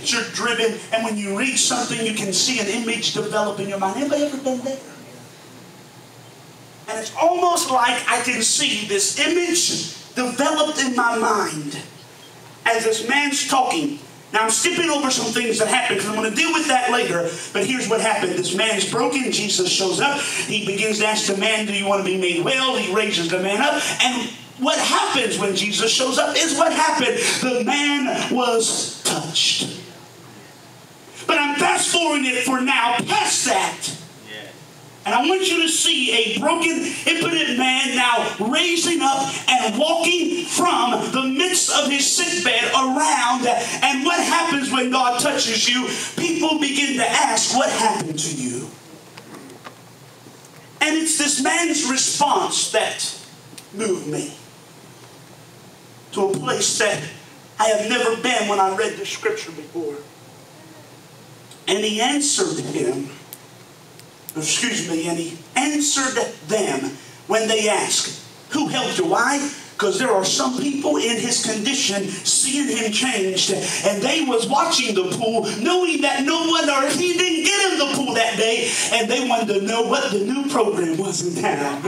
picture driven, and when you read something, you can see an image develop in your mind. Anybody ever been there? And it's almost like I can see this image developed in my mind as this man's talking. Now, I'm skipping over some things that happened because I'm going to deal with that later. But here's what happened. This man is broken. Jesus shows up. He begins to ask the man, do you want to be made well? He raises the man up. And what happens when Jesus shows up is what happened. The man was touched. But I'm fast forwarding it for now past that. And I want you to see a broken, impotent man now raising up and walking from the midst of his sickbed around. And what happens when God touches you? People begin to ask, what happened to you? And it's this man's response that moved me to a place that I have never been when I read the scripture before. And he answered him. And he answered them when they asked, who helped you? Why? Because there are some people in his condition seeing him changed, and they was watching the pool, knowing that no one or he didn't get in the pool that day, and they wanted to know what the new program was in town.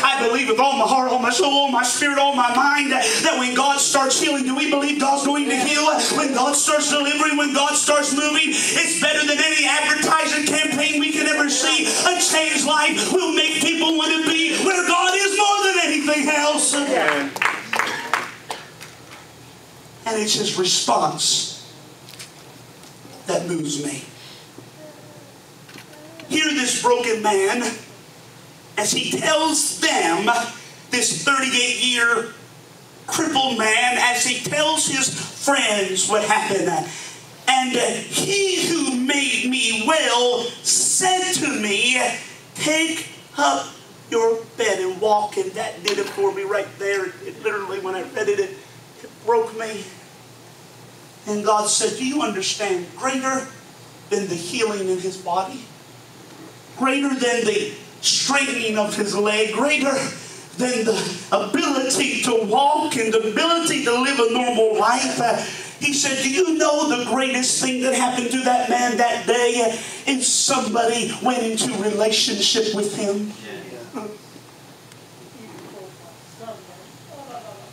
I believe with all my heart, all my soul, all my spirit, all my mind, that when God starts healing, do we believe God's going to heal? When God starts delivering, when God starts moving, it's better than any advertising campaign we can ever see. A changed life will make people want to be where God is more than anything else. And it's his response that moves me. Hear this broken man as he tells them, this 38-year crippled man, as he tells his friends what happened. And he who made me well said to me, take up your bed and walk. And that did it for me right there. It literally, when I read it, it broke me. And God said, do you understand? Greater than the healing in his body, greater than the straightening of his leg, greater than the ability to walk and the ability to live a normal life. He said, do you know the greatest thing that happened to that man that day is somebody went into relationship with him?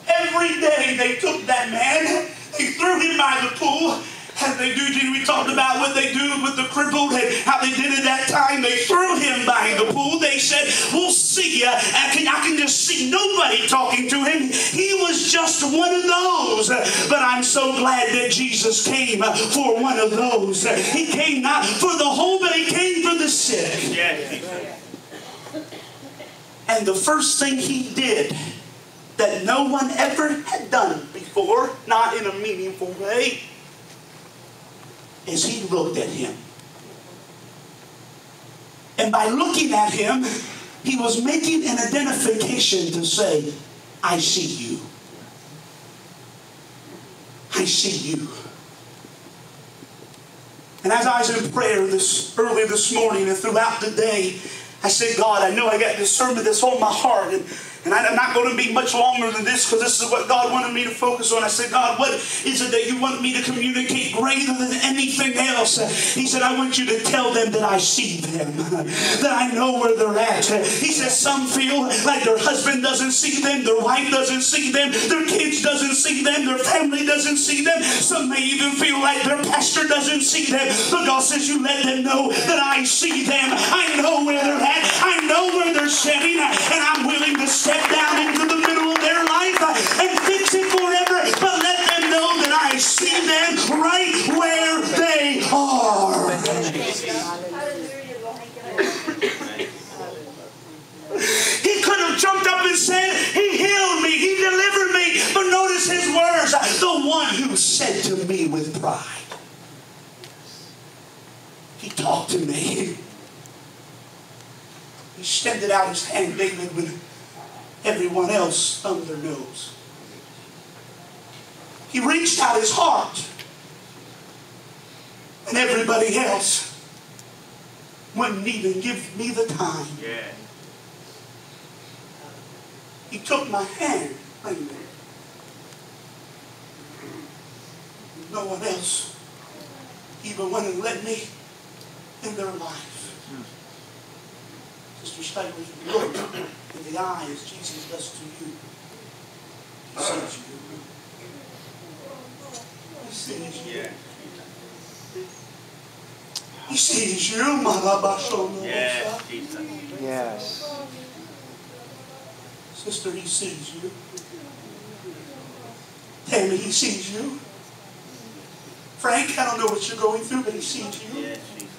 Every day they took that man, they threw him by the pool. As they do, we talked about what they do with the crippled and how they did it that time. They threw him by the pool. They said, we'll see you. I can just see nobody talking to him. He was just one of those. But I'm so glad that Jesus came for one of those. He came not for the whole, but he came for the sick. And the first thing he did that no one ever had done before, not in a meaningful way, is he looked at him. And by looking at him, he was making an identification to say, I see you. I see you. And as I was in prayer early this morning and throughout the day, I said, God, I know I got this sermon that's on my heart, and I'm not going to be much longer than this because this is what God wanted me to focus on. I said, God, what is it that you want me to communicate greater than anything else? He said, I want you to tell them that I see them, that I know where they're at. He said, some feel like their husband doesn't see them, their wife doesn't see them, their kids doesn't see them, their family doesn't see them. Some may even feel like their pastor doesn't see them. But God says, you let them know that I see them. I know where they're at. I know where they're sitting, and I'm willing to step down into the middle of their life and fix it forever, but let them know that I see them right where they are. He could have jumped up and said, he healed me, he delivered me, but notice his words, the one who said to me with pride. He talked to me. He extended out his hand, David, when everyone else thumbed their nose. He reached out his heart, and everybody else wouldn't even give me the time. He took my hand, No one else even went and let me in their life. Sister Slightly, look in the eye as Jesus does to you. He sees you. He sees you. He sees you. Yes, Jesus. Yes. Sister, he sees you. Tammy, he sees you. Frank, I don't know what you're going through, but he sees you. Yes, Jesus.